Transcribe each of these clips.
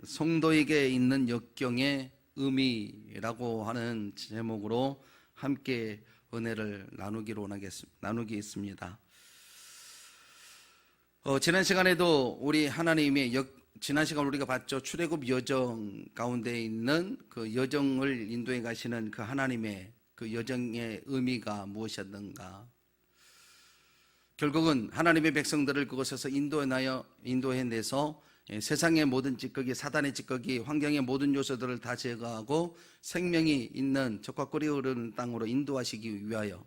성도에게 있는 역경의 의미라고 하는 제목으로 함께 은혜를 나누겠습니다. 지난 시간에도 우리 하나님의 지난 시간 우리가 봤죠. 출애굽 여정 가운데 있는 그 여정을 인도해 가시는 그 하나님의 그 여정의 의미가 무엇이었는가. 결국은 하나님의 백성들을 그곳에서 인도해내서 세상의 모든 찌꺼기, 사단의 찌꺼기, 환경의 모든 요소들을 다 제거하고 생명이 있는 적과 꿀이 흐르는 땅으로 인도하시기 위하여,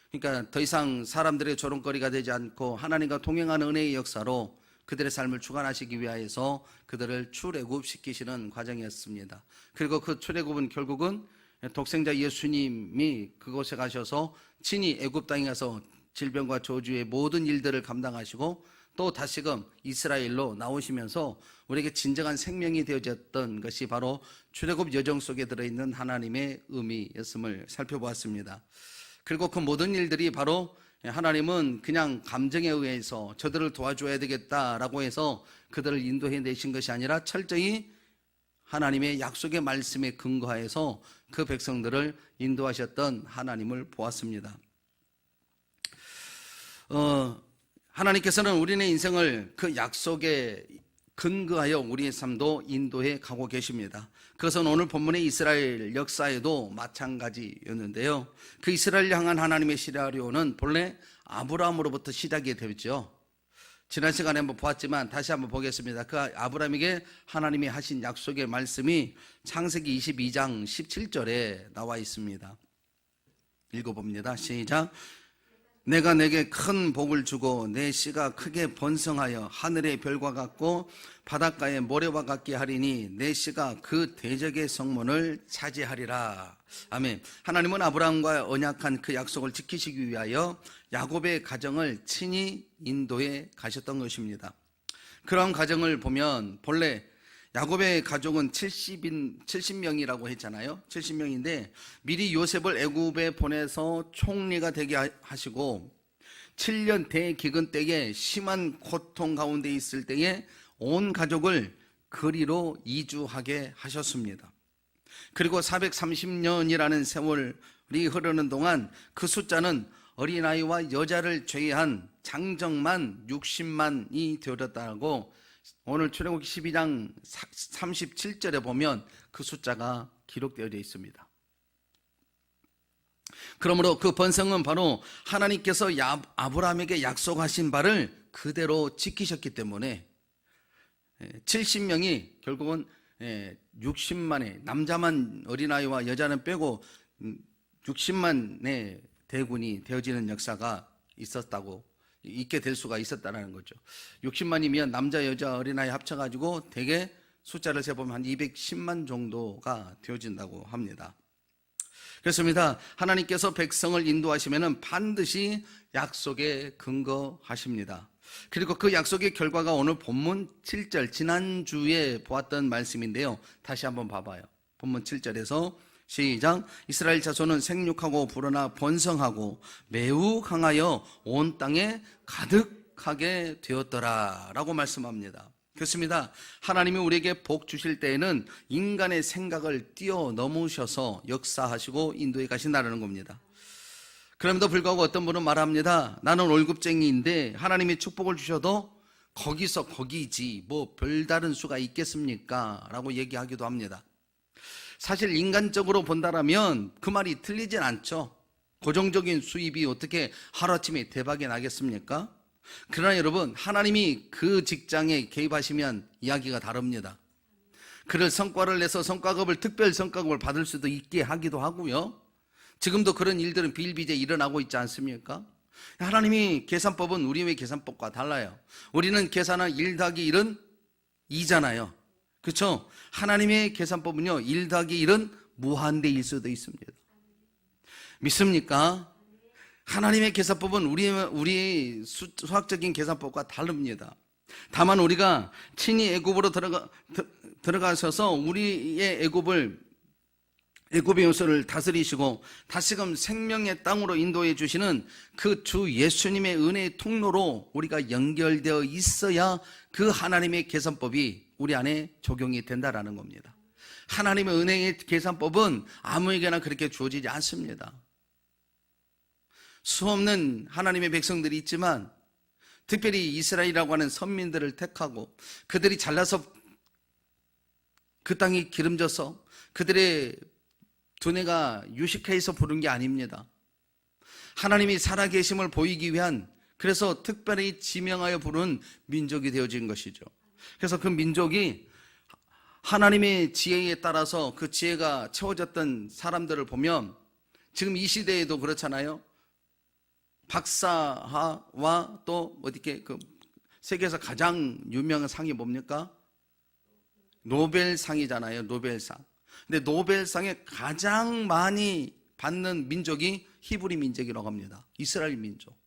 그러니까 더 이상 사람들의 조롱거리가 되지 않고 하나님과 동행하는 은혜의 역사로 그들의 삶을 주관하시기 위하여서 그들을 출애굽시키시는 과정이었습니다. 그리고 그 출애굽은 결국은 독생자 예수님이 그곳에 가셔서 친히 애굽 땅에 가서 질병과 저주의 모든 일들을 감당하시고 또 다시금 이스라엘로 나오시면서 우리에게 진정한 생명이 되어졌던 것이 바로 출애굽 여정 속에 들어있는 하나님의 의미였음을 살펴보았습니다. 그리고 그 모든 일들이 바로 하나님은 그냥 감정에 의해서 저들을 도와줘야 되겠다라고 해서 그들을 인도해내신 것이 아니라 철저히 하나님의 약속의 말씀에 근거하여서 그 백성들을 인도하셨던 하나님을 보았습니다. 하나님께서는 우리의 인생을 그 약속에 근거하여 우리의 삶도 인도해 가고 계십니다. 그것은 오늘 본문의 이스라엘 역사에도 마찬가지였는데요. 그 이스라엘을 향한 하나님의 시나리오는 본래 아브라함으로부터 시작이 되었죠. 지난 시간에 한번 보았지만 다시 한번 보겠습니다. 그 아브라함에게 하나님이 하신 약속의 말씀이 창세기 22장 17절에 나와 있습니다. 읽어봅니다. 시작. 내가 내게 큰 복을 주고 내 씨가 크게 번성하여 하늘의 별과 같고 바닷가의 모래와 같게 하리니 내 씨가 그 대적의 성문을 차지하리라. 아멘. 하나님은 아브라함과 언약한 그 약속을 지키시기 위하여 야곱의 가정을 친히 인도해 가셨던 것입니다. 그런 가정을 보면 본래 야곱의 가족은 70명이라고 했잖아요. 70명인데 미리 요셉을 애굽에 보내서 총리가 되게 하시고 7년 대기근 때에 심한 고통 가운데 있을 때에 온 가족을 거리로 이주하게 하셨습니다. 그리고 430년이라는 세월이 흐르는 동안 그 숫자는 어린아이와 여자를 제외한 장정만 60만이 되었다고 오늘 출애굽기 12장 37절에 보면 그 숫자가 기록되어 있습니다. 그러므로 그 번성은 바로 하나님께서 아브라함에게 약속하신 바를 그대로 지키셨기 때문에 70명이 결국은 60만의 남자만 어린아이와 여자는 빼고 60만의 대군이 되어지는 역사가 있게 될 수가 있었다는 거죠. 60만이면 남자, 여자, 어린아이 합쳐가지고 대개 숫자를 세보면 한 210만 정도가 되어진다고 합니다. 그렇습니다. 하나님께서 백성을 인도하시면 반드시 약속에 근거하십니다. 그리고 그 약속의 결과가 오늘 본문 7절, 지난주에 보았던 말씀인데요. 다시 한번 봐봐요. 본문 7절에서 시작. 이스라엘 자손은 생육하고 불어나 번성하고 매우 강하여 온 땅에 가득하게 되었더라 라고 말씀합니다. 그렇습니다. 하나님이 우리에게 복 주실 때에는 인간의 생각을 뛰어넘으셔서 역사하시고 인도해 가신다는 겁니다. 그럼에도 불구하고 어떤 분은 말합니다. 나는 월급쟁이인데 하나님이 축복을 주셔도 거기서 거기지 뭐 별다른 수가 있겠습니까? 라고 얘기하기도 합니다. 사실 인간적으로 본다라면 그 말이 틀리진 않죠. 고정적인 수입이 어떻게 하루아침에 대박이 나겠습니까? 그러나 여러분, 하나님이 그 직장에 개입하시면 이야기가 다릅니다. 그를 성과를 내서 특별 성과급을 받을 수도 있게 하기도 하고요. 지금도 그런 일들은 비일비재 일어나고 있지 않습니까? 하나님이 계산법은 우리의 계산법과 달라요. 우리는 계산은 1 더하기 1은 2잖아요. 그렇죠? 하나님의 계산법은요 1 더하기 1은 무한대일 수도 있습니다. 믿습니까? 하나님의 계산법은 우리의 수학적인 계산법과 다릅니다. 다만 우리가 친히 애굽으로 들어가셔서 우리의 애굽의 요소를 다스리시고 다시금 생명의 땅으로 인도해 주시는 그 주 예수님의 은혜의 통로로 우리가 연결되어 있어야 그 하나님의 계산법이 우리 안에 적용이 된다라는 겁니다. 하나님의 은혜의 계산법은 아무에게나 그렇게 주어지지 않습니다. 수없는 하나님의 백성들이 있지만 특별히 이스라엘이라고 하는 선민들을 택하고 그들이 잘나서 그 땅이 기름져서 그들의 두뇌가 유식해서 부른 게 아닙니다. 하나님이 살아계심을 보이기 위한, 그래서 특별히 지명하여 부른 민족이 되어진 것이죠. 그래서 그 민족이 하나님의 지혜에 따라서 그 지혜가 채워졌던 사람들을 보면 지금 이 시대에도 그렇잖아요. 박사와 또 어떻게 그 세계에서 가장 유명한 상이 뭡니까? 노벨상이잖아요. 노벨상. 근데 노벨상에 가장 많이 받는 민족이 히브리 민족이라고 합니다. 이스라엘 민족.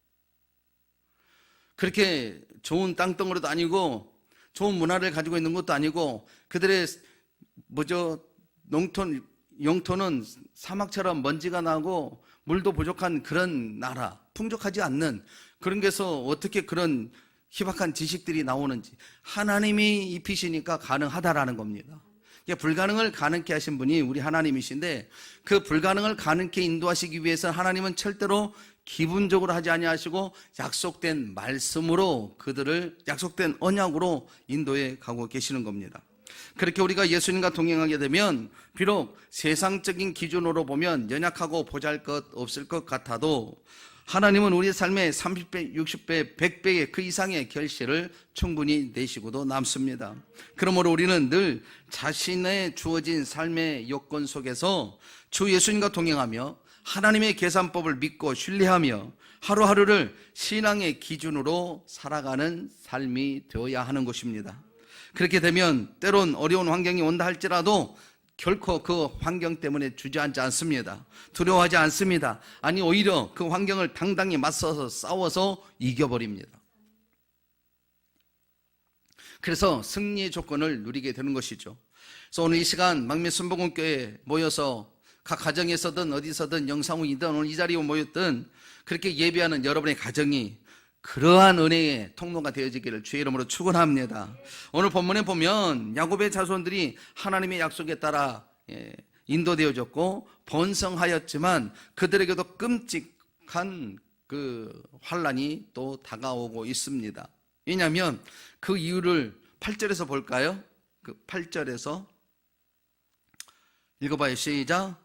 그렇게 좋은 땅덩어리도 아니고 좋은 문화를 가지고 있는 것도 아니고 그들의 영토는 사막처럼 먼지가 나고 물도 부족한 그런 나라, 풍족하지 않는 그런 데서 어떻게 그런 희박한 지식들이 나오는지 하나님이 입히시니까 가능하다라는 겁니다. 불가능을 가능케 하신 분이 우리 하나님이신데 그 불가능을 가능케 인도하시기 위해서 하나님은 절대로 기분적으로 하지 아니하시고 약속된 말씀으로 그들을 약속된 언약으로 인도해 가고 계시는 겁니다. 그렇게 우리가 예수님과 동행하게 되면 비록 세상적인 기준으로 보면 연약하고 보잘것 없을 것 같아도 하나님은 우리의 삶에 30배, 60배, 100배의 그 이상의 결실을 충분히 내시고도 남습니다. 그러므로 우리는 늘 자신의 주어진 삶의 여건 속에서 주 예수님과 동행하며 하나님의 계산법을 믿고 신뢰하며 하루하루를 신앙의 기준으로 살아가는 삶이 되어야 하는 것입니다. 그렇게 되면 때론 어려운 환경이 온다 할지라도 결코 그 환경 때문에 주저앉지 않습니다. 두려워하지 않습니다. 아니 오히려 그 환경을 당당히 맞서서 싸워서 이겨버립니다. 그래서 승리의 조건을 누리게 되는 것이죠. 그래서 오늘 이 시간 망미순복음교회에 모여서 각 가정에서든 어디서든 영상이든 오늘 이 자리에 모였든 그렇게 예배하는 여러분의 가정이 그러한 은혜의 통로가 되어지기를 주의 이름으로 축원합니다. 오늘 본문에 보면 야곱의 자손들이 하나님의 약속에 따라 인도되어졌고 번성하였지만 그들에게도 끔찍한 그 환란이 또 다가오고 있습니다. 왜냐하면 그 이유를 8절에서 볼까요? 그 8절에서 읽어봐요. 시작.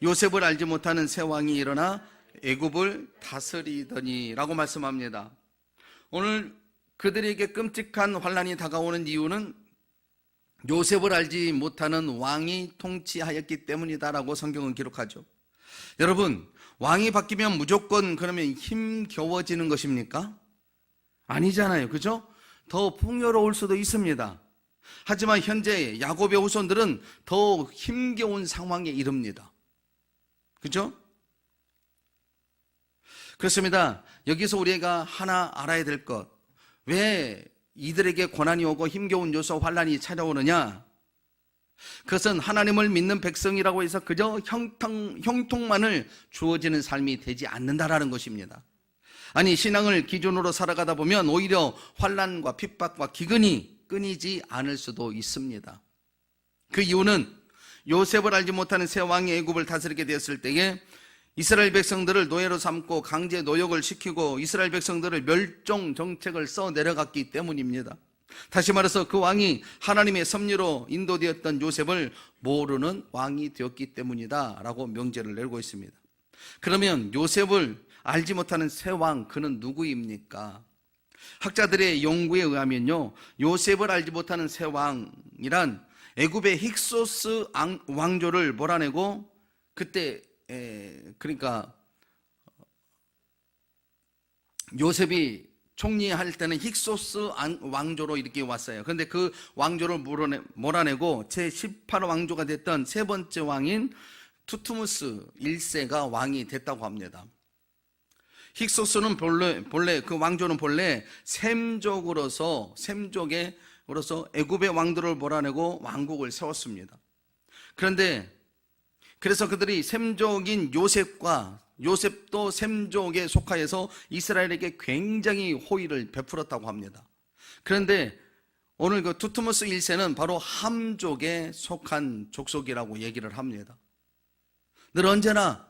요셉을 알지 못하는 새 왕이 일어나 애굽을 다스리더니 라고 말씀합니다. 오늘 그들에게 끔찍한 환란이 다가오는 이유는 요셉을 알지 못하는 왕이 통치하였기 때문이다라고 성경은 기록하죠. 여러분, 왕이 바뀌면 무조건 그러면 힘겨워지는 것입니까? 아니잖아요. 그죠? 더 풍요로울 수도 있습니다. 하지만 현재 야곱의 후손들은 더 힘겨운 상황에 이릅니다. 그죠? 그렇습니다. 여기서 우리가 하나 알아야 될 것, 왜 이들에게 고난이 오고 힘겨운 요소 환란이 찾아오느냐? 그것은 하나님을 믿는 백성이라고 해서 그저 형통만을 주어지는 삶이 되지 않는다라는 것입니다. 아니 신앙을 기준으로 살아가다 보면 오히려 환란과 핍박과 기근이 끊이지 않을 수도 있습니다. 그 이유는 요셉을 알지 못하는 새 왕이 애굽을 다스리게 되었을 때에 이스라엘 백성들을 노예로 삼고 강제 노역을 시키고 이스라엘 백성들을 멸종 정책을 써 내려갔기 때문입니다. 다시 말해서 그 왕이 하나님의 섭리로 인도되었던 요셉을 모르는 왕이 되었기 때문이다 라고 명제를 내리고 있습니다. 그러면 요셉을 알지 못하는 새 왕, 그는 누구입니까? 학자들의 연구에 의하면요, 요셉을 알지 못하는 새 왕이란 애굽의 힉소스 왕조를 몰아내고 그때 그러니까 요셉이 총리할 때는 힉소스 왕조로 이렇게 왔어요. 그런데 그 왕조를 몰아내고 제18왕조가 됐던 세 번째 왕인 투트무스 1세가 왕이 됐다고 합니다. 힉소스는 본래 그 왕조는 본래 셈족으로서 애굽의 왕들을 몰아내고 왕국을 세웠습니다. 그래서 그들이 셈족인 요셉도 셈족에 속하여서 이스라엘에게 굉장히 호의를 베풀었다고 합니다. 그런데 오늘 그 투트모스 1세는 바로 함족에 속한 족속이라고 얘기를 합니다. 늘 언제나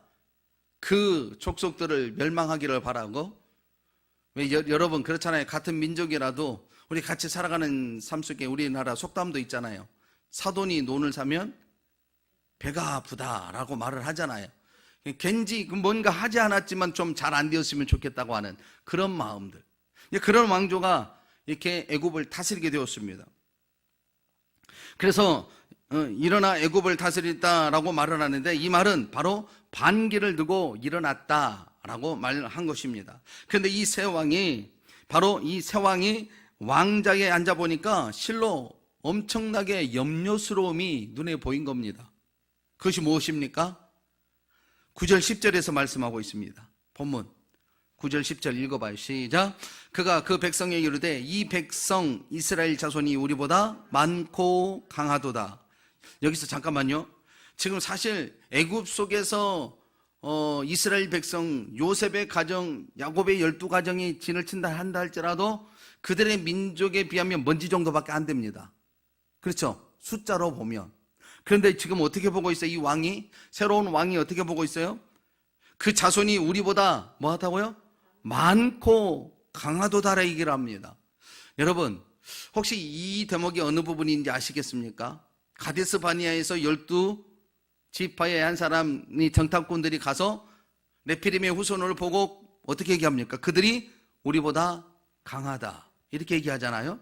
그 족속들을 멸망하기를 바라고, 왜 여러분 그렇잖아요. 같은 민족이라도 우리 같이 살아가는 삶 속에 우리나라 속담도 있잖아요. 사돈이 논을 사면 배가 아프다라고 말을 하잖아요. 괜지 뭔가 하지 않았지만 좀 잘 안 되었으면 좋겠다고 하는 그런 마음들. 그런 왕조가 이렇게 애굽을 다스리게 되었습니다. 그래서 일어나 애굽을 다스렸다라고 말을 하는데, 이 말은 바로 반기를 두고 일어났다라고 말한 것입니다. 그런데 이 새 왕이, 바로 이 새 왕이 왕자에 앉아 보니까 실로 엄청나게 염려스러움이 눈에 보인 겁니다. 그것이 무엇입니까? 9절 10절에서 말씀하고 있습니다. 본문 9절 10절 읽어봐요. 시작. 그가 그 백성에게 이르되 이 백성 이스라엘 자손이 우리보다 많고 강하도다. 여기서 잠깐만요. 지금 사실 애굽 속에서 이스라엘 백성 요셉의 가정, 야곱의 12가정이 진을 친다 한다 할지라도 그들의 민족에 비하면 먼지 정도밖에 안 됩니다. 그렇죠? 숫자로 보면. 그런데 지금 어떻게 보고 있어요? 이 왕이, 새로운 왕이 어떻게 보고 있어요? 그 자손이 우리보다 뭐 하다고요? 많고 강하도다라 얘기를 합니다. 여러분, 혹시 이 대목이 어느 부분인지 아시겠습니까? 가데스 바니아에서 12지파의 한 사람이 정탐꾼들이 가서 네피림의 후손을 보고 어떻게 얘기합니까? 그들이 우리보다 강하다 이렇게 얘기하잖아요.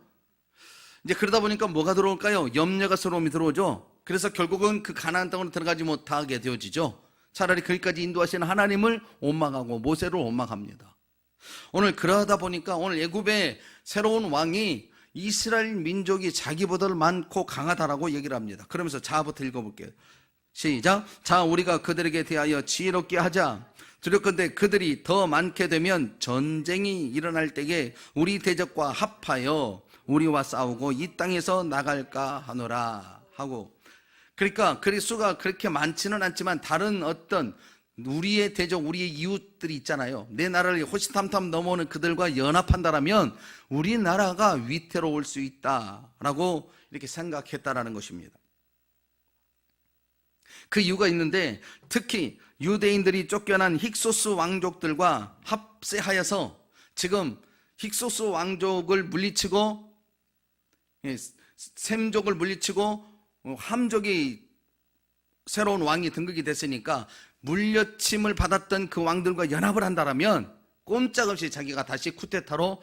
이제 그러다 보니까 뭐가 들어올까요? 염려가 스러움이 들어오죠. 그래서 결국은 그 가나안 땅으로 들어가지 못하게 되어지죠. 차라리 거기까지 인도하시는 하나님을 원망하고 모세를 원망합니다. 오늘 그러다 보니까 오늘 애굽의 새로운 왕이 이스라엘 민족이 자기보다 많고 강하다라고 얘기를 합니다. 그러면서 자부터 읽어볼게요. 시작. 자, 우리가 그들에게 대하여 지혜롭게 하자. 두렵건대 그들이 더 많게 되면 전쟁이 일어날 때에 우리 대적과 합하여 우리와 싸우고 이 땅에서 나갈까 하노라 하고, 그러니까 그리 수가 그렇게 많지는 않지만 다른 어떤 우리의 대적, 우리의 이웃들이 있잖아요. 내 나라를 호시탐탐 넘어오는 그들과 연합한다라면 우리나라가 위태로울 수 있다라고 이렇게 생각했다라는 것입니다. 그 이유가 있는데, 특히 유대인들이 쫓겨난 힉소스 왕족들과 합세하여서 지금 힉소스 왕족을 물리치고 셈족을 물리치고 함족이 새로운 왕이 등극이 됐으니까 물려침을 받았던 그 왕들과 연합을 한다라면 꼼짝없이 자기가 다시 쿠데타로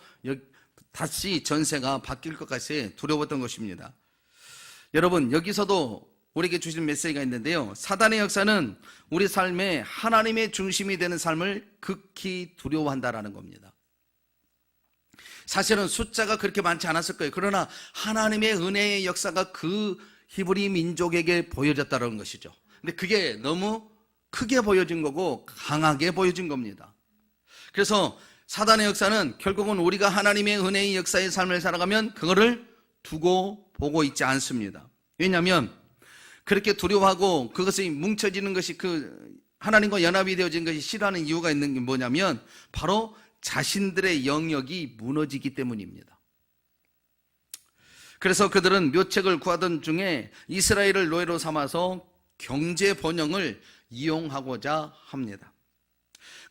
다시 전세가 바뀔 것까지 두려웠던 것입니다. 여러분, 여기서도 우리에게 주신 메시지가 있는데요. 사단의 역사는 우리 삶에 하나님의 중심이 되는 삶을 극히 두려워한다라는 겁니다. 사실은 숫자가 그렇게 많지 않았을 거예요. 그러나 하나님의 은혜의 역사가 그 히브리 민족에게 보여졌다는 것이죠. 근데 그게 너무 크게 보여진 거고 강하게 보여진 겁니다. 그래서 사단의 역사는 결국은 우리가 하나님의 은혜의 역사의 삶을 살아가면 그거를 두고 보고 있지 않습니다. 왜냐하면 그렇게 두려워하고 그것이 뭉쳐지는 것이, 그 하나님과 연합이 되어진 것이 싫어하는 이유가 있는 게 뭐냐면 바로 자신들의 영역이 무너지기 때문입니다. 그래서 그들은 묘책을 구하던 중에 이스라엘을 노예로 삼아서 경제 번영을 이용하고자 합니다.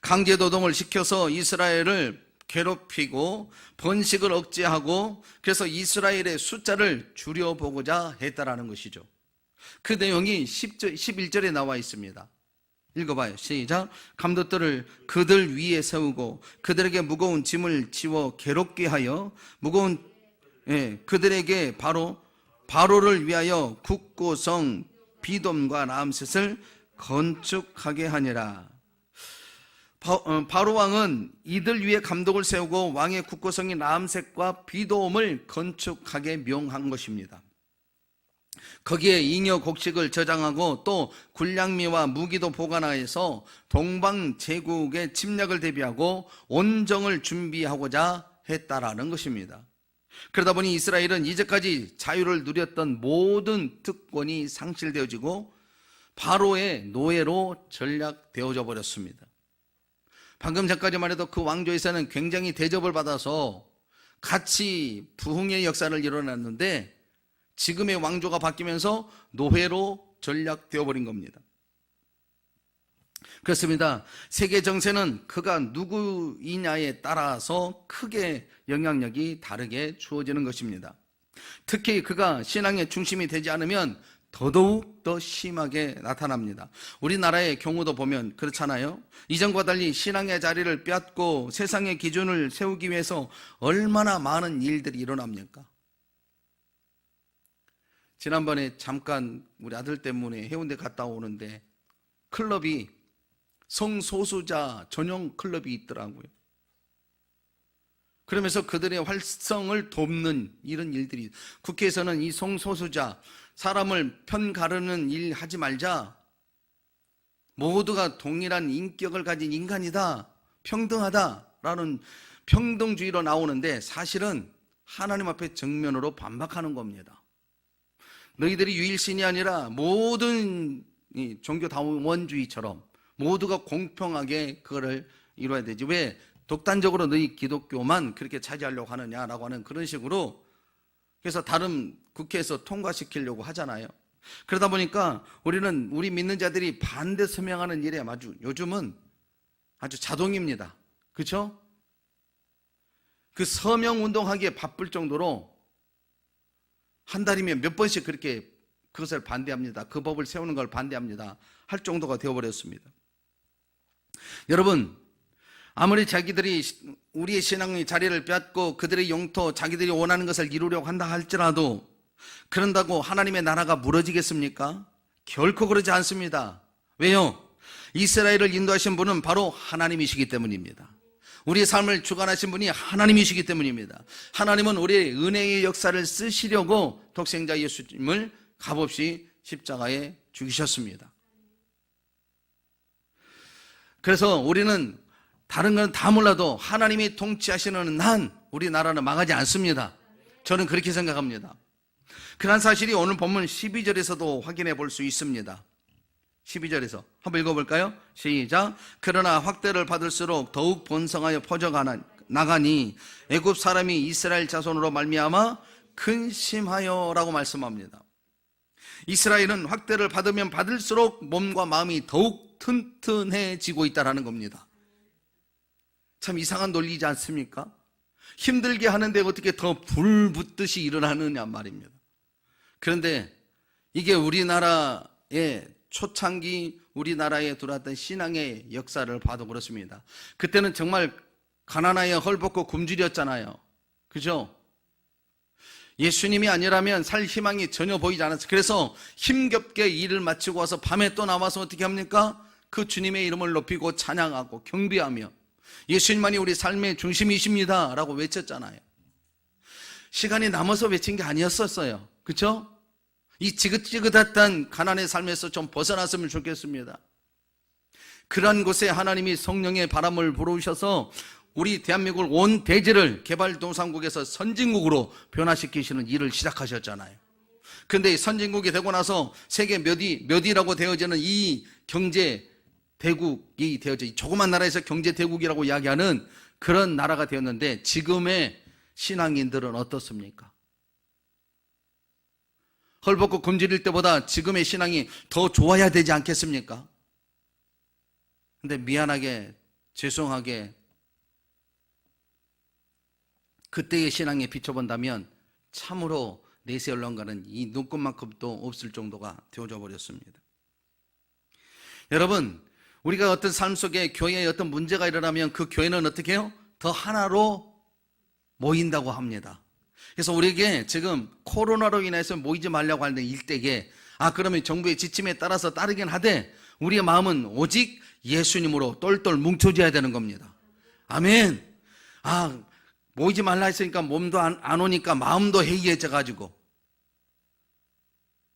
강제노동을 시켜서 이스라엘을 괴롭히고 번식을 억제하고, 그래서 이스라엘의 숫자를 줄여보고자 했다라는 것이죠. 그 내용이 11절에 나와 있습니다. 읽어봐요. 시작. 감독들을 그들 위에 세우고 그들에게 무거운 짐을 지워 괴롭게 하여 그들에게 바로를 위하여 국고성 비돔과 람셋을 건축하게 하니라. 바로 왕은 이들 위에 감독을 세우고 왕의 국고성인 람셋과 비돔을 건축하게 명한 것입니다. 거기에 잉여 곡식을 저장하고 또 군량미와 무기도 보관하여서 동방 제국의 침략을 대비하고 온정을 준비하고자 했다라는 것입니다. 그러다 보니 이스라엘은 이제까지 자유를 누렸던 모든 특권이 상실되어지고 바로의 노예로 전락되어져 버렸습니다. 방금 전까지만 해도 그 왕조에서는 굉장히 대접을 받아서 같이 부흥의 역사를 일어났는데 지금의 왕조가 바뀌면서 노예로 전락되어 버린 겁니다. 그렇습니다. 세계 정세는 그가 누구이냐에 따라서 크게 영향력이 다르게 주어지는 것입니다. 특히 그가 신앙의 중심이 되지 않으면 더더욱 더 심하게 나타납니다. 우리나라의 경우도 보면 그렇잖아요. 이전과 달리 신앙의 자리를 빼앗고 세상의 기준을 세우기 위해서 얼마나 많은 일들이 일어납니까? 지난번에 잠깐 우리 아들 때문에 해운대 갔다 오는데 클럽이 성소수자 전용 클럽이 있더라고요. 그러면서 그들의 활성을 돕는 이런 일들이, 국회에서는 이 성소수자, 사람을 편가르는 일 하지 말자, 모두가 동일한 인격을 가진 인간이다, 평등하다라는 평등주의로 나오는데 사실은 하나님 앞에 정면으로 반박하는 겁니다. 너희들이 유일신이 아니라 모든 종교다원주의처럼 모두가 공평하게 그거를 이루어야 되지, 왜 독단적으로 너희 기독교만 그렇게 차지하려고 하느냐라고 하는 그런 식으로, 그래서 다른 국회에서 통과시키려고 하잖아요. 그러다 보니까 우리 믿는 자들이 반대 서명하는 일에 요즘은 아주 자동입니다. 그렇죠? 그 서명 운동하기에 바쁠 정도로 한 달이면 몇 번씩 그렇게 그것을 반대합니다. 그 법을 세우는 걸 반대합니다. 할 정도가 되어버렸습니다. 여러분, 아무리 자기들이 우리의 신앙의 자리를 빼앗고 그들의 영토, 자기들이 원하는 것을 이루려고 한다 할지라도 그런다고 하나님의 나라가 무너지겠습니까? 결코 그러지 않습니다. 왜요? 이스라엘을 인도하신 분은 바로 하나님이시기 때문입니다. 우리의 삶을 주관하신 분이 하나님이시기 때문입니다. 하나님은 우리의 은혜의 역사를 쓰시려고 독생자 예수님을 값없이 십자가에 죽이셨습니다. 그래서 우리는 다른 건 다 몰라도 하나님이 통치하시는 한 우리나라는 망하지 않습니다. 저는 그렇게 생각합니다. 그런 사실이 오늘 본문 12절에서도 확인해 볼 수 있습니다. 12절에서 한번 읽어볼까요? 시작. 그러나 확대를 받을수록 더욱 번성하여 퍼져나가니 애굽 사람이 이스라엘 자손으로 말미암아 근심하여 라고 말씀합니다. 이스라엘은 확대를 받으면 받을수록 몸과 마음이 더욱 튼튼해지고 있다는 겁니다. 참 이상한 논리지 않습니까? 힘들게 하는데 어떻게 더 불붙듯이 일어나느냐 말입니다. 그런데 이게 우리나라의 초창기 우리나라에 들어왔던 신앙의 역사를 봐도 그렇습니다. 그때는 정말 가난하여 헐벗고 굶주렸잖아요. 그죠? 예수님이 아니라면 살 희망이 전혀 보이지 않았어요. 그래서 힘겹게 일을 마치고 와서 밤에 또 나와서 어떻게 합니까? 그 주님의 이름을 높이고 찬양하고 경배하며 예수님만이 우리 삶의 중심이십니다 라고 외쳤잖아요. 시간이 남아서 외친 게 아니었었어요. 그렇죠? 이 지긋지긋했던 가난의 삶에서 좀 벗어났으면 좋겠습니다. 그런 곳에 하나님이 성령의 바람을 불어오셔서 우리 대한민국을 온 대지를 개발도상국에서 선진국으로 변화시키시는 일을 시작하셨잖아요. 그런데 선진국이 되고 나서 세계 몇 위라고 되어지는 이 경제 대국이 되어져, 조그만 나라에서 경제 대국이라고 이야기하는 그런 나라가 되었는데 지금의 신앙인들은 어떻습니까? 헐벗고 굶주릴 때보다 지금의 신앙이 더 좋아야 되지 않겠습니까? 근데 미안하게, 죄송하게 그때의 신앙에 비춰본다면 참으로 내세 언론가는 이 눈곱만큼도 없을 정도가 되어져 버렸습니다. 여러분, 우리가 어떤 삶 속에 교회에 어떤 문제가 일어나면 그 교회는 어떻게 해요? 더 하나로 모인다고 합니다. 그래서 우리에게 지금 코로나로 인해서 모이지 말라고 하는 일대에 그러면 정부의 지침에 따라서 따르긴 하되 우리의 마음은 오직 예수님으로 똘똘 뭉쳐져야 되는 겁니다. 아멘. 모이지 말라 했으니까 몸도 안 오니까 마음도 해이해져 가지고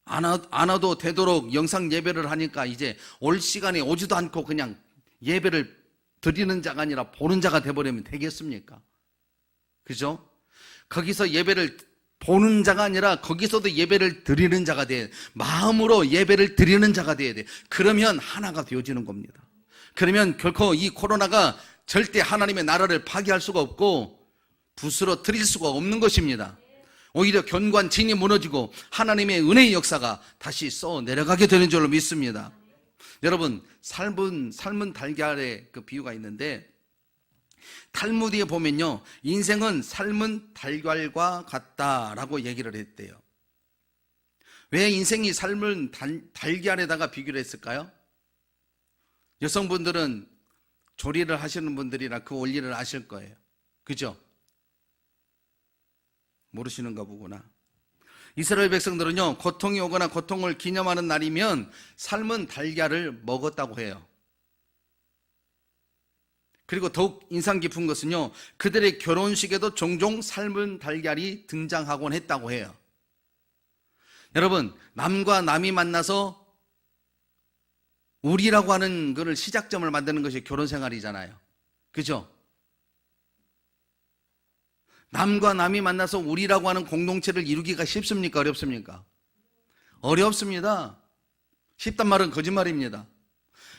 안 와도 되도록 영상 예배를 하니까 이제 올 시간에 오지도 않고 그냥 예배를 드리는 자가 아니라 보는 자가 돼버리면 되겠습니까? 그죠? 거기서 예배를 보는 자가 아니라 거기서도 예배를 드리는 자가 돼야 돼. 마음으로 예배를 드리는 자가 돼야 돼. 그러면 하나가 되어지는 겁니다. 그러면 결코 이 코로나가 절대 하나님의 나라를 파괴할 수가 없고 부스러뜨릴 수가 없는 것입니다. 오히려 견고한 진이 무너지고 하나님의 은혜의 역사가 다시 써 내려가게 되는 줄로 믿습니다. 여러분, 삶은 달걀의 그 비유가 있는데, 탈무드에 보면요, 인생은 삶은 달걀과 같다라고 얘기를 했대요. 왜 인생이 삶은 달걀에다가 비교를 했을까요? 여성분들은 조리를 하시는 분들이라 그 원리를 아실 거예요. 그죠? 모르시는가 보구나. 이스라엘 백성들은요, 고통이 오거나 고통을 기념하는 날이면 삶은 달걀을 먹었다고 해요. 그리고 더욱 인상 깊은 것은요, 그들의 결혼식에도 종종 삶은 달걀이 등장하곤 했다고 해요. 여러분, 남과 남이 만나서 우리라고 하는 것을 시작점을 만드는 것이 결혼 생활이잖아요. 그죠? 남과 남이 만나서 우리라고 하는 공동체를 이루기가 쉽습니까? 어렵습니까? 어렵습니다. 쉽단 말은 거짓말입니다.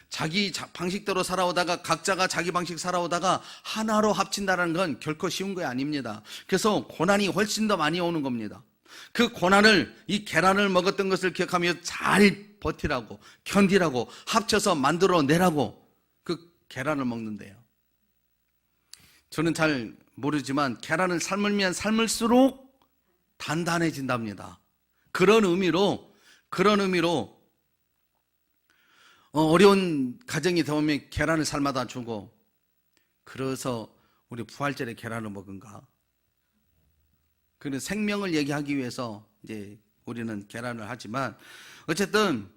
자기 방식대로 살아오다가, 각자가 자기 방식 살아오다가 하나로 합친다는 건 결코 쉬운 거 아닙니다. 그래서 고난이 훨씬 더 많이 오는 겁니다. 그 고난을, 이 계란을 먹었던 것을 기억하며 잘 버티라고, 견디라고, 합쳐서 만들어내라고 그 계란을 먹는데요. 저는 잘 모르지만 계란을 삶으면 삶을수록 단단해진답니다. 그런 의미로 어려운 가정이 되면 계란을 삶아다 주고, 그래서 우리 부활절에 계란을 먹은가? 그는 생명을 얘기하기 위해서 이제 우리는 계란을 하지만, 어쨌든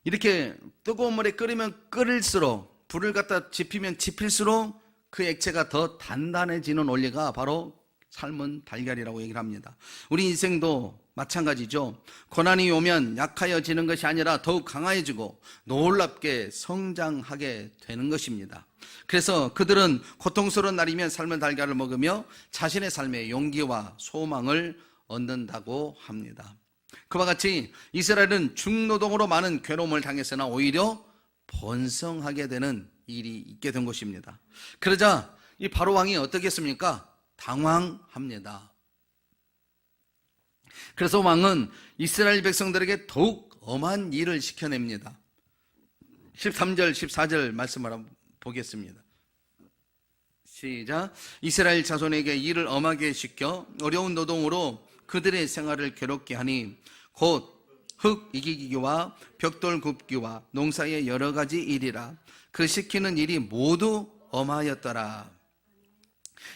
이렇게 뜨거운 물에 끓이면 끓일수록, 불을 갖다 지피면 지필수록 그 액체가 더 단단해지는 원리가 바로 삶은 달걀이라고 얘기를 합니다. 우리 인생도 마찬가지죠. 고난이 오면 약하여지는 것이 아니라 더욱 강화해지고 놀랍게 성장하게 되는 것입니다. 그래서 그들은 고통스러운 날이면 삶은 달걀을 먹으며 자신의 삶에 용기와 소망을 얻는다고 합니다. 그와 같이 이스라엘은 중노동으로 많은 괴로움을 당했으나 오히려 번성하게 되는 일이 있게 된 것입니다. 그러자 이 바로 왕이 어떻게 했습니까? 당황합니다. 그래서 왕은 이스라엘 백성들에게 더욱 엄한 일을 시켜냅니다. 13절 14절 말씀을 한번 보겠습니다. 시작. 이스라엘 자손에게 일을 엄하게 시켜 어려운 노동으로 그들의 생활을 괴롭게 하니 곧 흙 이기기와 벽돌 굽기와 농사의 여러 가지 일이라. 그 시키는 일이 모두 엄하였더라.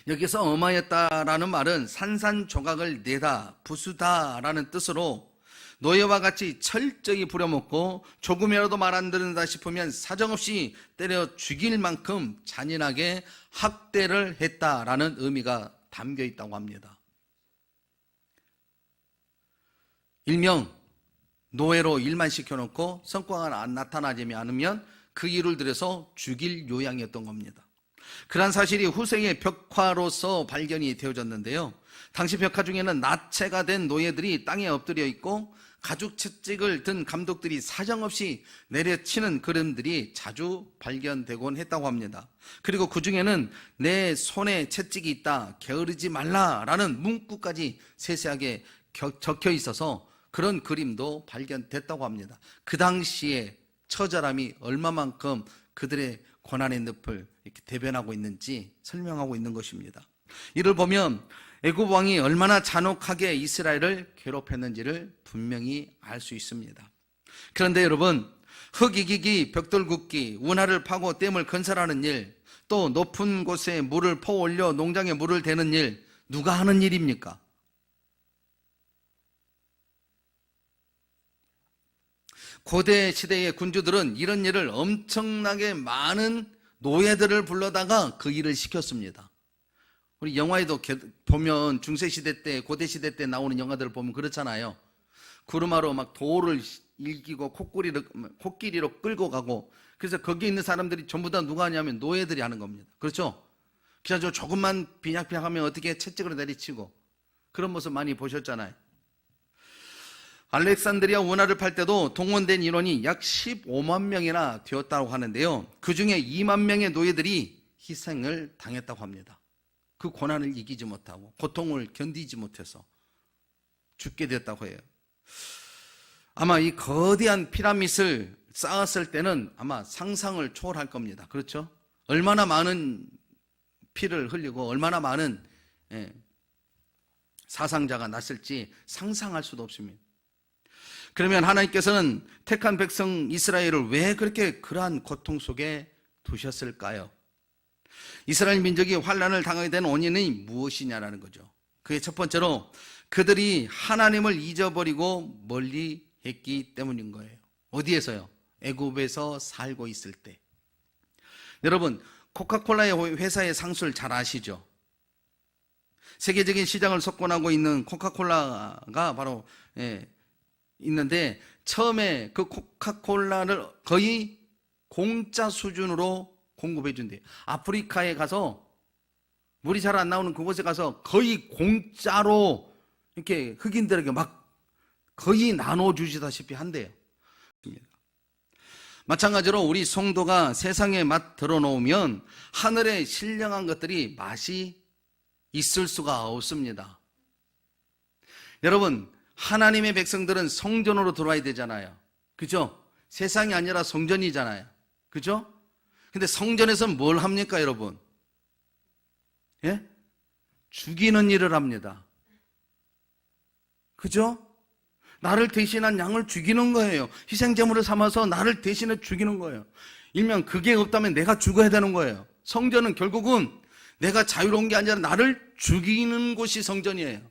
여기서 엄하였다라는 말은 산산조각을 내다, 부수다라는 뜻으로 노예와 같이 철저히 부려먹고 조금이라도 말 안 듣는다 싶으면 사정없이 때려 죽일 만큼 잔인하게 학대를 했다라는 의미가 담겨 있다고 합니다. 일명 노예로 일만 시켜놓고 성과가 안 나타나지 않으면 그 일을 들여서 죽일 요양이었던 겁니다. 그러한 사실이 후세의 벽화로서 발견이 되어졌는데요, 당시 벽화 중에는 나체가 된 노예들이 땅에 엎드려 있고 가죽 채찍을 든 감독들이 사정없이 내려치는 그림들이 자주 발견되곤 했다고 합니다. 그리고 그 중에는 내 손에 채찍이 있다, 게으르지 말라라는 문구까지 세세하게 적혀 있어서 그런 그림도 발견됐다고 합니다. 그 당시에 처절함이 얼마만큼 그들의 고난의 늪을 이렇게 대변하고 있는지 설명하고 있는 것입니다. 이를 보면 애굽 왕이 얼마나 잔혹하게 이스라엘을 괴롭혔는지를 분명히 알 수 있습니다. 그런데 여러분, 흙 이기기, 벽돌 굽기, 운하를 파고 댐을 건설하는 일, 또 높은 곳에 물을 퍼올려 농장에 물을 대는 일, 누가 하는 일입니까? 고대 시대의 군주들은 이런 일을 엄청나게 많은 노예들을 불러다가 그 일을 시켰습니다. 우리 영화에도 보면 중세시대 때, 고대시대 때 나오는 영화들을 보면 그렇잖아요. 구르마로 막 돌을 일기고 코끼리로 끌고 가고, 그래서 거기 있는 사람들이 전부 다 누가 하냐면 노예들이 하는 겁니다. 그렇죠? 그래서 조금만 빈약빈약하면 어떻게 채찍으로 내리치고, 그런 모습 많이 보셨잖아요. 알렉산드리아 운하를 팔 때도 동원된 인원이 약 15만 명이나 되었다고 하는데요, 그 중에 2만 명의 노예들이 희생을 당했다고 합니다. 그 고난을 이기지 못하고 고통을 견디지 못해서 죽게 됐다고 해요. 아마 이 거대한 피라밋을 쌓았을 때는 아마 상상을 초월할 겁니다. 그렇죠? 얼마나 많은 피를 흘리고 얼마나 많은 사상자가 났을지 상상할 수도 없습니다. 그러면 하나님께서는 택한 백성 이스라엘을 왜 그렇게 그러한 고통 속에 두셨을까요? 이스라엘 민족이 환난을 당하게 된 원인이 무엇이냐라는 거죠. 그게 첫 번째로 그들이 하나님을 잊어버리고 멀리 했기 때문인 거예요. 어디에서요? 애굽에서 살고 있을 때. 여러분, 코카콜라의 회사의 상수를 잘 아시죠? 세계적인 시장을 석권하고 있는 코카콜라가 바로 있는데, 처음에 그 코카콜라를 거의 공짜 수준으로 공급해 준대요. 아프리카에 가서 물이 잘 안 나오는 그곳에 가서 거의 공짜로 이렇게 흑인들에게 막 거의 나눠주시다시피 한대요. 마찬가지로 우리 성도가 세상에 맛 들어놓으면 하늘에 신령한 것들이 맛이 있을 수가 없습니다. 여러분, 하나님의 백성들은 성전으로 들어와야 되잖아요. 그죠? 세상이 아니라 성전이잖아요. 그죠? 근데 성전에서는 뭘 합니까, 여러분? 예? 죽이는 일을 합니다. 그죠? 나를 대신한 양을 죽이는 거예요. 희생제물을 삼아서 나를 대신해 죽이는 거예요. 일명 그게 없다면 내가 죽어야 되는 거예요. 성전은 결국은 내가 자유로운 게 아니라 나를 죽이는 곳이 성전이에요.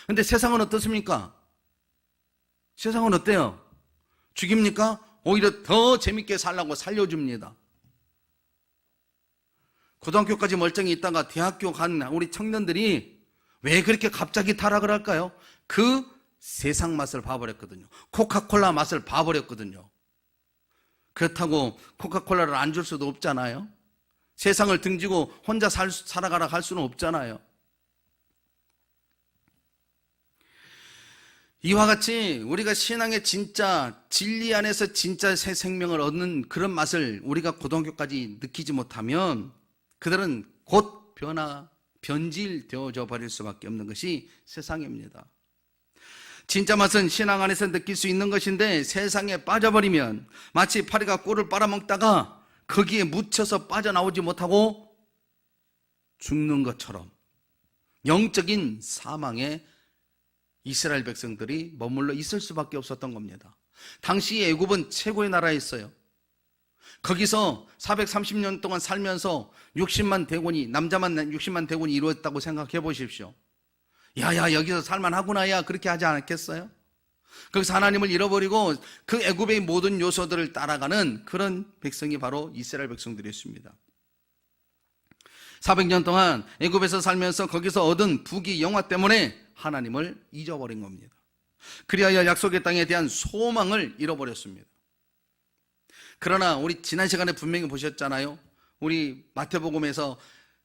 근데 세상은 어떻습니까? 세상은 어때요? 죽입니까? 오히려 더 재밌게 살라고 살려줍니다. 고등학교까지 멀쩡히 있다가 대학교 간 우리 청년들이 왜 그렇게 갑자기 타락을 할까요? 그 세상 맛을 봐버렸거든요. 코카콜라 맛을 봐버렸거든요. 그렇다고 코카콜라를 안 줄 수도 없잖아요. 세상을 등지고 혼자 살아가라 할 수는 없잖아요. 이와 같이 우리가 신앙의 진짜 진리 안에서 진짜 새 생명을 얻는 그런 맛을 우리가 고등학교까지 느끼지 못하면 그들은 곧 변질되어져 버릴 수밖에 없는 것이 세상입니다. 진짜 맛은 신앙 안에서 느낄 수 있는 것인데 세상에 빠져버리면 마치 파리가 꿀을 빨아먹다가 거기에 묻혀서 빠져나오지 못하고 죽는 것처럼 영적인 사망에 이스라엘 백성들이 머물러 있을 수밖에 없었던 겁니다. 당시 애굽은 최고의 나라였어요. 거기서 430년 동안 살면서 60만 대군이, 남자만 60만 대군이 이루어졌다고 생각해 보십시오. 야야 여기서 살만하구나 야 그렇게 하지 않았겠어요? 거기서 하나님을 잃어버리고 그 애굽의 모든 요소들을 따라가는 그런 백성이 바로 이스라엘 백성들이었습니다. 400년 동안 애굽에서 살면서 거기서 얻은 부귀 영화 때문에 하나님을 잊어버린 겁니다. 그리하여 약속의 땅에 대한 소망을 잃어버렸습니다. 그러나 우리 지난 시간에 분명히 보셨잖아요. 우리 마태복음에서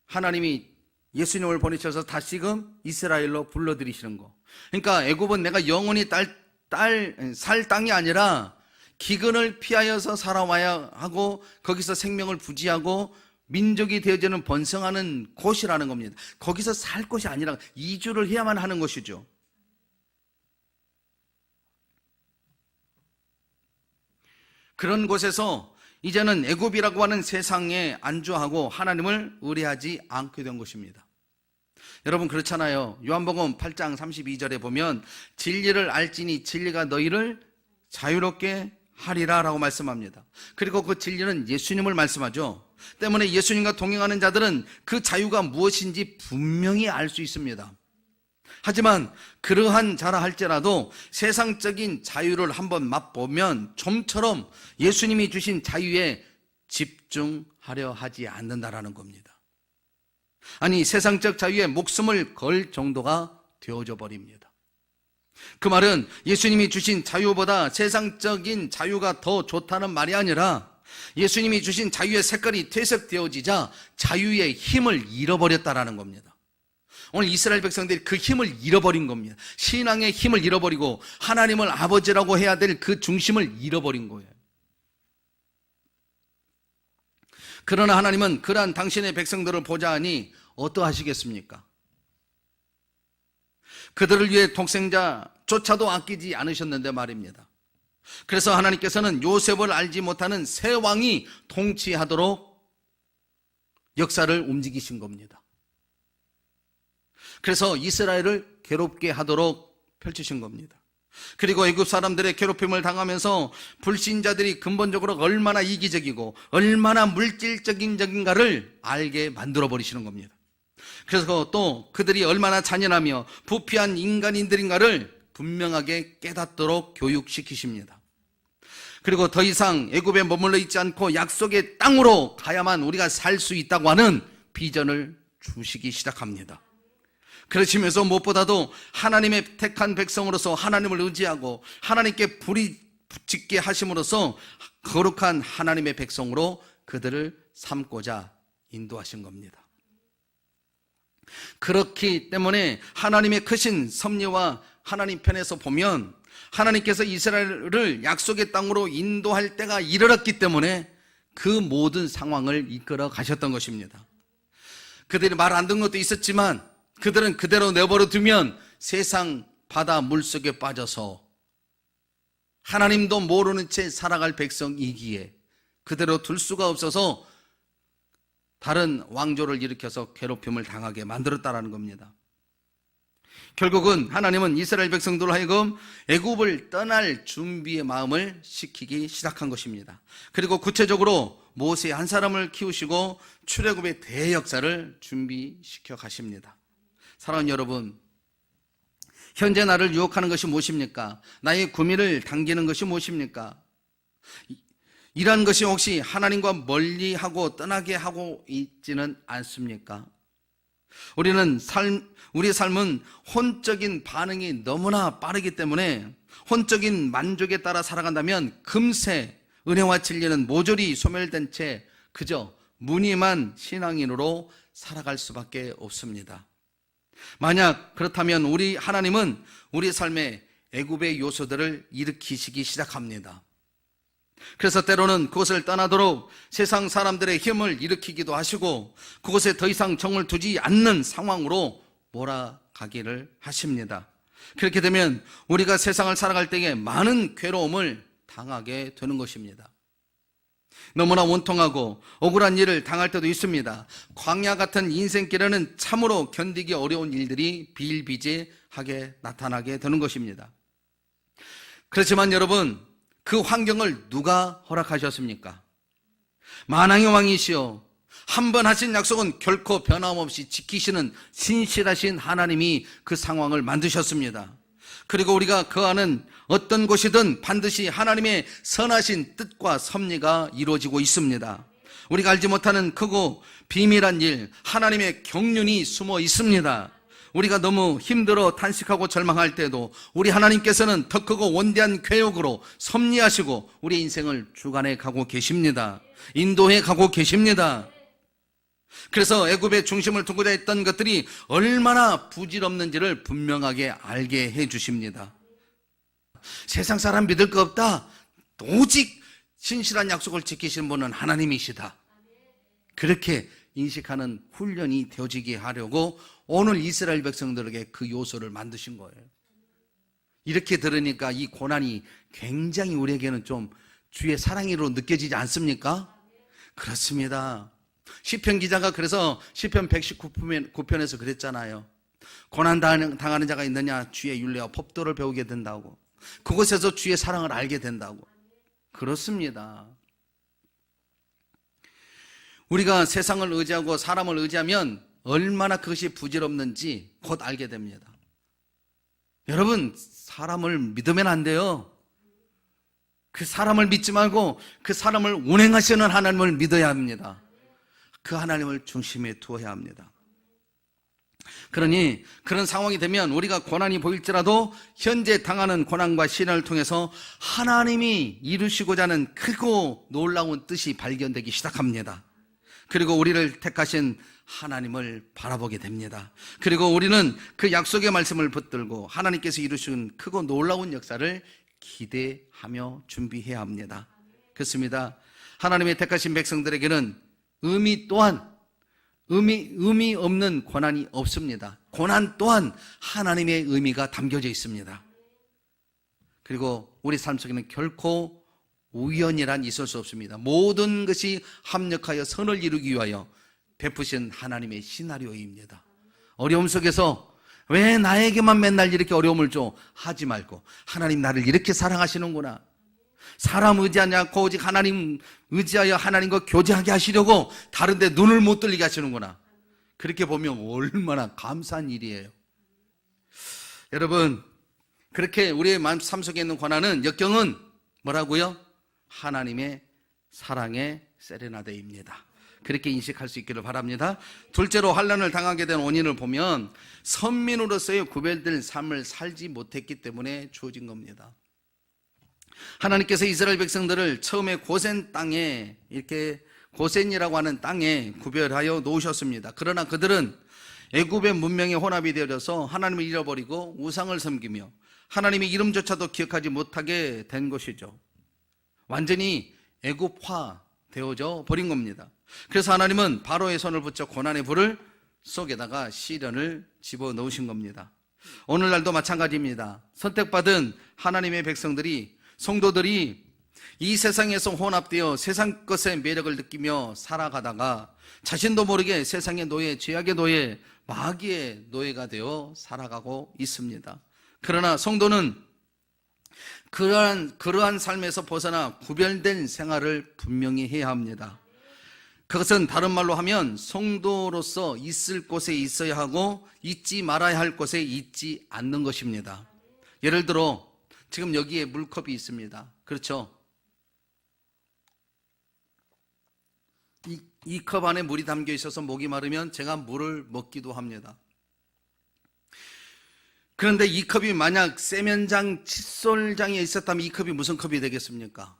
하나님이 예수님을 보내셔서 다시금 이스라엘로 불러들이시는 거. 그러니까 애굽은 내가 영원히 살 땅이 아니라 기근을 피하여서 살아와야 하고 거기서 생명을 부지하고 민족이 되어지는 번성하는 곳이라는 겁니다. 거기서 살 곳이 아니라 이주를 해야만 하는 것이죠. 그런 곳에서 이제는 애굽이라고 하는 세상에 안주하고 하나님을 의뢰하지 않게 된 것입니다. 여러분 그렇잖아요. 요한복음 8장 32절에 보면 진리를 알지니 진리가 너희를 자유롭게 하리라 라고 말씀합니다. 그리고 그 진리는 예수님을 말씀하죠. 때문에 예수님과 동행하는 자들은 그 자유가 무엇인지 분명히 알 수 있습니다. 하지만 그러한 자라 할지라도 세상적인 자유를 한번 맛보면 좀처럼 예수님이 주신 자유에 집중하려 하지 않는다라는 겁니다. 아니 세상적 자유에 목숨을 걸 정도가 되어져 버립니다. 그 말은 예수님이 주신 자유보다 세상적인 자유가 더 좋다는 말이 아니라 예수님이 주신 자유의 색깔이 퇴색되어지자 자유의 힘을 잃어버렸다라는 겁니다. 오늘 이스라엘 백성들이 그 힘을 잃어버린 겁니다. 신앙의 힘을 잃어버리고 하나님을 아버지라고 해야 될 그 중심을 잃어버린 거예요. 그러나 하나님은 그러한 당신의 백성들을 보자 하니 어떠하시겠습니까? 그들을 위해 독생자조차도 아끼지 않으셨는데 말입니다. 그래서 하나님께서는 요셉을 알지 못하는 새 왕이 통치하도록 역사를 움직이신 겁니다. 그래서 이스라엘을 괴롭게 하도록 펼치신 겁니다. 그리고 애굽 사람들의 괴롭힘을 당하면서 불신자들이 근본적으로 얼마나 이기적이고 얼마나 물질적인가를 알게 만들어 버리시는 겁니다. 그래서 또 그들이 얼마나 잔인하며 부패한 인간인들인가를 분명하게 깨닫도록 교육시키십니다. 그리고 더 이상 애굽에 머물러 있지 않고 약속의 땅으로 가야만 우리가 살 수 있다고 하는 비전을 주시기 시작합니다. 그러시면서 무엇보다도 하나님의 택한 백성으로서 하나님을 의지하고 하나님께 불이 붙게 하심으로써 거룩한 하나님의 백성으로 그들을 삼고자 인도하신 겁니다. 그렇기 때문에 하나님의 크신 섭리와 하나님 편에서 보면 하나님께서 이스라엘을 약속의 땅으로 인도할 때가 이르렀기 때문에 그 모든 상황을 이끌어 가셨던 것입니다. 그들이 말 안 듣는 것도 있었지만 그들은 그대로 내버려 두면 세상 바다 물속에 빠져서 하나님도 모르는 채 살아갈 백성이기에 그대로 둘 수가 없어서 다른 왕조를 일으켜서 괴롭힘을 당하게 만들었다라는 겁니다. 결국은 하나님은 이스라엘 백성들로 하여금 애굽을 떠날 준비의 마음을 시키기 시작한 것입니다. 그리고 구체적으로 모세 한 사람을 키우시고 출애굽의 대역사를 준비시켜 가십니다. 사랑하는 여러분, 현재 나를 유혹하는 것이 무엇입니까? 나의 구미를 당기는 것이 무엇입니까? 이러한 것이 혹시 하나님과 멀리하고 떠나게 하고 있지는 않습니까? 우리 삶은 혼적인 반응이 너무나 빠르기 때문에 혼적인 만족에 따라 살아간다면 금세 은혜와 진리는 모조리 소멸된 채 그저 무늬만 신앙인으로 살아갈 수밖에 없습니다. 만약 그렇다면 우리 하나님은 우리 삶에 애굽의 요소들을 일으키시기 시작합니다. 그래서 때로는 그곳을 떠나도록 세상 사람들의 힘을 일으키기도 하시고 그곳에 더 이상 정을 두지 않는 상황으로 몰아가기를 하십니다. 그렇게 되면 우리가 세상을 살아갈 때에 많은 괴로움을 당하게 되는 것입니다. 너무나 원통하고 억울한 일을 당할 때도 있습니다. 광야 같은 인생길에는 참으로 견디기 어려운 일들이 비일비재하게 나타나게 되는 것입니다. 그렇지만 여러분, 그 환경을 누가 허락하셨습니까? 만왕의 왕이시여 한 번 하신 약속은 결코 변함없이 지키시는 신실하신 하나님이 그 상황을 만드셨습니다. 그리고 우리가 거하는 어떤 곳이든 반드시 하나님의 선하신 뜻과 섭리가 이루어지고 있습니다. 우리가 알지 못하는 크고 비밀한 일, 하나님의 경륜이 숨어 있습니다. 우리가 너무 힘들어 탄식하고 절망할 때도 우리 하나님께서는 더 크고 원대한 계획으로 섭리하시고 우리 인생을 주관해 가고 계십니다. 인도해 가고 계십니다. 그래서 애굽의 중심을 두고자 했던 것들이 얼마나 부질없는지를 분명하게 알게 해 주십니다. 세상 사람 믿을 거 없다. 오직 신실한 약속을 지키시는 분은 하나님이시다. 그렇게 인식하는 훈련이 되어지게 하려고 오늘 이스라엘 백성들에게 그 요소를 만드신 거예요. 이렇게 들으니까 이 고난이 굉장히 우리에게는 좀 주의 사랑으로 느껴지지 않습니까? 그렇습니다. 시편 기자가 그래서 시편 119편에서 그랬잖아요. 고난 당하는 자가 있느냐? 주의 율례와 법도를 배우게 된다고. 그곳에서 주의 사랑을 알게 된다고. 그렇습니다. 우리가 세상을 의지하고 사람을 의지하면 얼마나 그것이 부질없는지 곧 알게 됩니다. 여러분, 사람을 믿으면 안 돼요. 그 사람을 믿지 말고 그 사람을 운행하시는 하나님을 믿어야 합니다. 그 하나님을 중심에 두어야 합니다. 그러니 그런 상황이 되면 우리가 고난이 보일지라도 현재 당하는 고난과 시련을 통해서 하나님이 이루시고자 하는 크고 놀라운 뜻이 발견되기 시작합니다. 그리고 우리를 택하신 하나님을 바라보게 됩니다. 그리고 우리는 그 약속의 말씀을 붙들고 하나님께서 이루신 크고 놀라운 역사를 기대하며 준비해야 합니다. 그렇습니다. 하나님의 택하신 백성들에게는 의미 또한 의미 없는 고난이 없습니다. 고난 또한 하나님의 의미가 담겨져 있습니다. 그리고 우리 삶 속에는 결코 우연이란 있을 수 없습니다. 모든 것이 합력하여 선을 이루기 위하여 베푸신 하나님의 시나리오입니다. 어려움 속에서 왜 나에게만 맨날 이렇게 어려움을 줘? 하지 말고 하나님 나를 이렇게 사랑하시는구나. 사람 의지하지 않고 오직 하나님 의지하여 하나님과 교제하게 하시려고 다른 데 눈을 못 들리게 하시는구나. 그렇게 보면 얼마나 감사한 일이에요. 여러분, 그렇게 우리의 삶 속에 있는 고난은, 역경은 뭐라고요? 하나님의 사랑의 세레나데입니다. 그렇게 인식할 수 있기를 바랍니다. 둘째로 환난을 당하게 된 원인을 보면 선민으로서의 구별된 삶을 살지 못했기 때문에 주어진 겁니다. 하나님께서 이스라엘 백성들을 처음에 고센 땅에, 이렇게 고센이라고 하는 땅에 구별하여 놓으셨습니다. 그러나 그들은 애굽의 문명에 혼합이 되어서 하나님을 잃어버리고 우상을 섬기며 하나님의 이름조차도 기억하지 못하게 된 것이죠. 완전히 애굽화 되어져 버린 겁니다. 그래서 하나님은 바로의 손을 붙여 고난의 불을 속에다가 시련을 집어넣으신 겁니다. 오늘날도 마찬가지입니다. 선택받은 하나님의 백성들이, 성도들이 이 세상에서 혼합되어 세상 것의 매력을 느끼며 살아가다가 자신도 모르게 세상의 노예, 죄악의 노예, 마귀의 노예가 되어 살아가고 있습니다. 그러나 성도는 그러한 삶에서 벗어나 구별된 생활을 분명히 해야 합니다. 그것은 다른 말로 하면 성도로서 있을 곳에 있어야 하고 있지 말아야 할 곳에 있지 않는 것입니다. 예를 들어 지금 여기에 물컵이 있습니다. 그렇죠? 이 컵 안에 물이 담겨 있어서 목이 마르면 제가 물을 먹기도 합니다. 그런데 이 컵이 만약 세면장, 칫솔장에 있었다면 이 컵이 무슨 컵이 되겠습니까?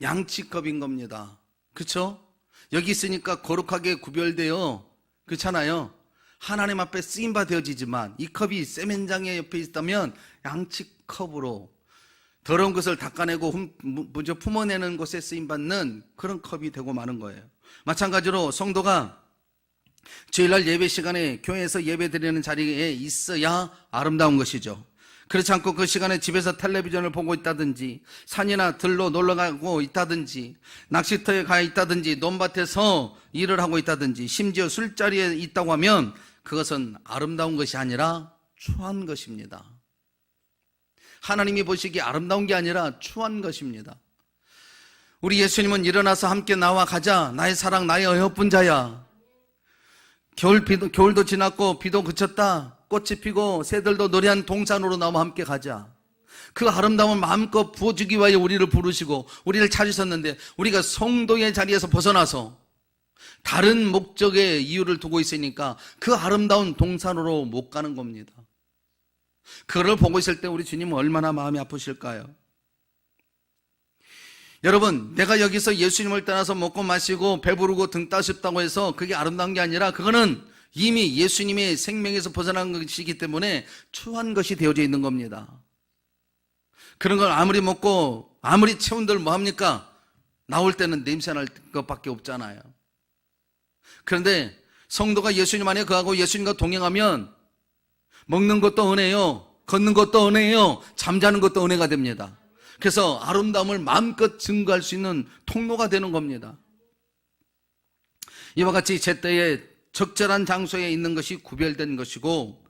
양치컵인 겁니다. 그렇죠? 여기 있으니까 거룩하게 구별되어, 그렇잖아요. 하나님 앞에 쓰임바 되어지지만 이 컵이 세면장에 옆에 있다면 양치컵으로 더러운 것을 닦아내고 품어내는 곳에 쓰임받는 그런 컵이 되고 마는 거예요. 마찬가지로 성도가 주일날 예배 시간에 교회에서 예배 드리는 자리에 있어야 아름다운 것이죠. 그렇지 않고 그 시간에 집에서 텔레비전을 보고 있다든지 산이나 들로 놀러가고 있다든지 낚시터에 가 있다든지 논밭에서 일을 하고 있다든지 심지어 술자리에 있다고 하면 그것은 아름다운 것이 아니라 추한 것입니다. 하나님이 보시기에 아름다운 게 아니라 추한 것입니다. 우리 예수님은 일어나서 함께 나와 가자, 나의 사랑, 나의 어여쁜 자야. 겨울도 지났고 비도 그쳤다. 꽃이 피고 새들도 노래한 동산으로 나와 함께 가자. 그 아름다움을 마음껏 부어주기 위하여 우리를 부르시고 우리를 찾으셨는데 우리가 성도의 자리에서 벗어나서 다른 목적의 이유를 두고 있으니까 그 아름다운 동산으로 못 가는 겁니다. 그걸 보고 있을 때 우리 주님은 얼마나 마음이 아프실까요? 여러분, 내가 여기서 예수님을 떠나서 먹고 마시고 배부르고 등 따숩다고 해서 그게 아름다운 게 아니라 그거는 이미 예수님의 생명에서 벗어난 것이기 때문에 추한 것이 되어져 있는 겁니다. 그런 걸 아무리 먹고 아무리 채운들 뭐합니까? 나올 때는 냄새날 것밖에 없잖아요. 그런데 성도가 예수님 안에 거하고 예수님과 동행하면 먹는 것도 은혜요, 걷는 것도 은혜요, 잠자는 것도 은혜가 됩니다. 그래서 아름다움을 마음껏 증거할 수 있는 통로가 되는 겁니다. 이와 같이 제때에 적절한 장소에 있는 것이 구별된 것이고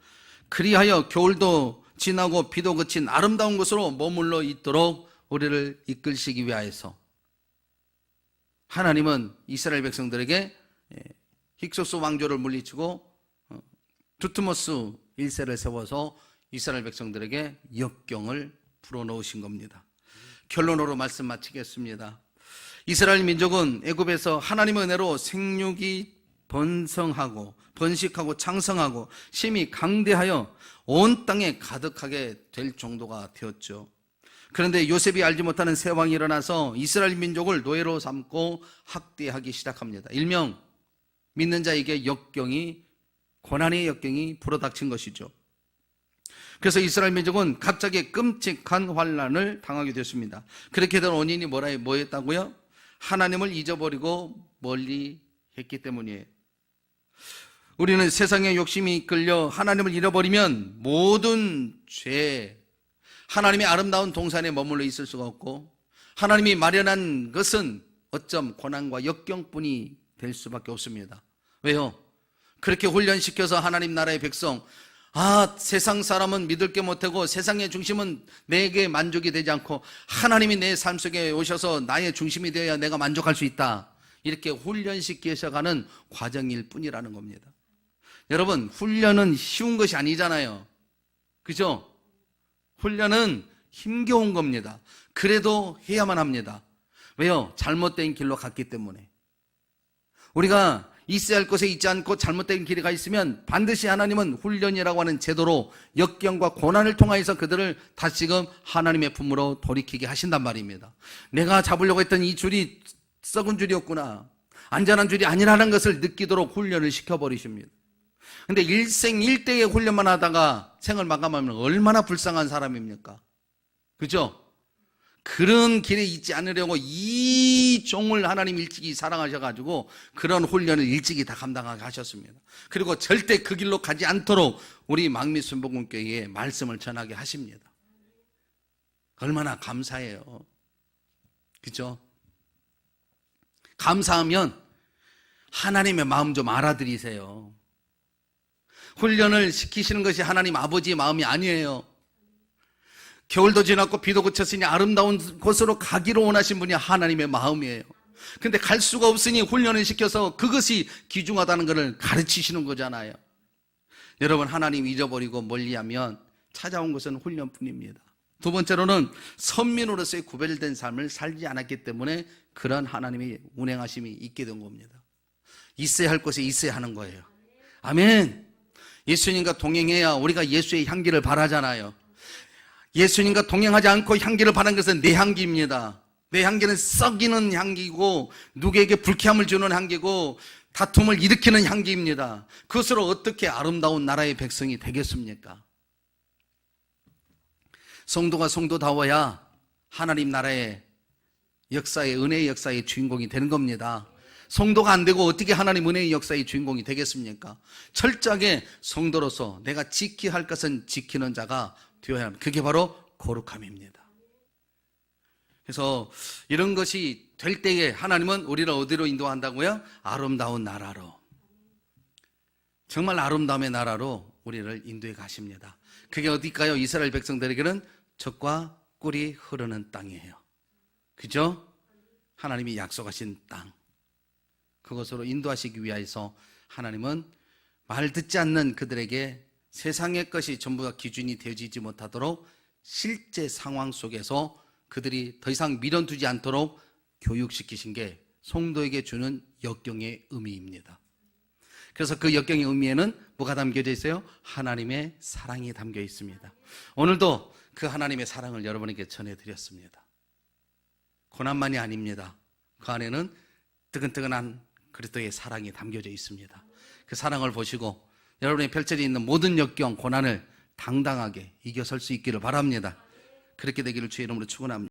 그리하여 겨울도 지나고 비도 그친 아름다운 곳으로 머물러 있도록 우리를 이끌시기 위하여서 하나님은 이스라엘 백성들에게 힉소스 왕조를 물리치고 두트모스 1세를 세워서 이스라엘 백성들에게 역경을 불어넣으신 겁니다. 결론으로 말씀 마치겠습니다. 이스라엘 민족은 애굽에서 하나님의 은혜로 생육이 번성하고 번식하고 창성하고 심히 강대하여 온 땅에 가득하게 될 정도가 되었죠. 그런데 요셉이 알지 못하는 새 왕이 일어나서 이스라엘 민족을 노예로 삼고 학대하기 시작합니다. 일명 믿는 자에게 고난의 역경이 불어닥친 것이죠. 그래서 이스라엘 민족은 갑자기 끔찍한 환난을 당하게 됐습니다. 그렇게 된 원인이 뭐였다고요? 하나님을 잊어버리고 멀리 했기 때문이에요. 우리는 세상의 욕심이 이끌려 하나님을 잃어버리면 모든 죄, 하나님의 아름다운 동산에 머물러 있을 수가 없고 하나님이 마련한 것은 어쩜 고난과 역경뿐이 될 수밖에 없습니다. 왜요? 그렇게 훈련시켜서 하나님 나라의 백성, 세상 사람은 믿을 게 못하고 세상의 중심은 내게 만족이 되지 않고 하나님이 내 삶 속에 오셔서 나의 중심이 되어야 내가 만족할 수 있다, 이렇게 훈련시켜서가는 과정일 뿐이라는 겁니다. 여러분, 훈련은 쉬운 것이 아니잖아요. 그죠? 훈련은 힘겨운 겁니다. 그래도 해야만 합니다. 왜요? 잘못된 길로 갔기 때문에. 우리가 있어야 할 곳에 있지 않고 잘못된 길이 있으면 반드시 하나님은 훈련이라고 하는 제도로 역경과 고난을 통하여서 그들을 다시금 하나님의 품으로 돌이키게 하신단 말입니다. 내가 잡으려고 했던 이 줄이 썩은 줄이었구나, 안전한 줄이 아니라는 것을 느끼도록 훈련을 시켜버리십니다. 근데 일생일대의 훈련만 하다가 생을 마감하면 얼마나 불쌍한 사람입니까? 그죠? 그런 길에 있지 않으려고 이 종을 하나님 일찍이 사랑하셔가지고 그런 훈련을 일찍이 다 감당하게 하셨습니다. 그리고 절대 그 길로 가지 않도록 우리 망미순복음교회에 말씀을 전하게 하십니다. 얼마나 감사해요. 그죠? 감사하면 하나님의 마음 좀 알아들이세요. 훈련을 시키시는 것이 하나님 아버지의 마음이 아니에요. 겨울도 지났고 비도 그쳤으니 아름다운 곳으로 가기로 원하신 분이 하나님의 마음이에요. 근데 갈 수가 없으니 훈련을 시켜서 그것이 귀중하다는 것을 가르치시는 거잖아요. 여러분, 하나님 잊어버리고 멀리하면 찾아온 것은 훈련뿐입니다. 두 번째로는 선민으로서의 구별된 삶을 살지 않았기 때문에 그런 하나님의 운행하심이 있게 된 겁니다. 있어야 할 곳에 있어야 하는 거예요. 아멘. 예수님과 동행해야 우리가 예수의 향기를 바라잖아요. 예수님과 동행하지 않고 향기를 바라는 것은 내 향기입니다. 내 향기는 썩이는 향기고 누구에게 불쾌함을 주는 향기고 다툼을 일으키는 향기입니다. 그것으로 어떻게 아름다운 나라의 백성이 되겠습니까? 성도가 성도다워야 하나님 나라의 역사의, 은혜의 역사의 주인공이 되는 겁니다. 성도가 안 되고 어떻게 하나님 은혜의 역사의 주인공이 되겠습니까? 철저하게 성도로서 내가 지켜야 할 것은 지키는 자가 되어야 합니다. 그게 바로 거룩함입니다. 그래서 이런 것이 될 때에 하나님은 우리를 어디로 인도한다고요? 아름다운 나라로, 정말 아름다움의 나라로 우리를 인도해 가십니다. 그게 어딜까요? 이스라엘 백성들에게는 젖과 꿀이 흐르는 땅이에요. 그죠? 하나님이 약속하신 땅, 그것으로 인도하시기 위해서 하나님은 말 듣지 않는 그들에게 세상의 것이 전부가 기준이 되어지지 못하도록 실제 상황 속에서 그들이 더 이상 미련두지 않도록 교육시키신 게 성도에게 주는 역경의 의미입니다. 그래서 그 역경의 의미에는 뭐가 담겨져 있어요? 하나님의 사랑이 담겨 있습니다. 오늘도 그 하나님의 사랑을 여러분에게 전해드렸습니다. 고난만이 아닙니다. 그 안에는 뜨끈뜨끈한 그리스도의 사랑이 담겨져 있습니다. 그 사랑을 보시고 여러분의 펼쳐져 있는 모든 역경, 고난을 당당하게 이겨설 수 있기를 바랍니다. 그렇게 되기를 주의 이름으로 축원합니다.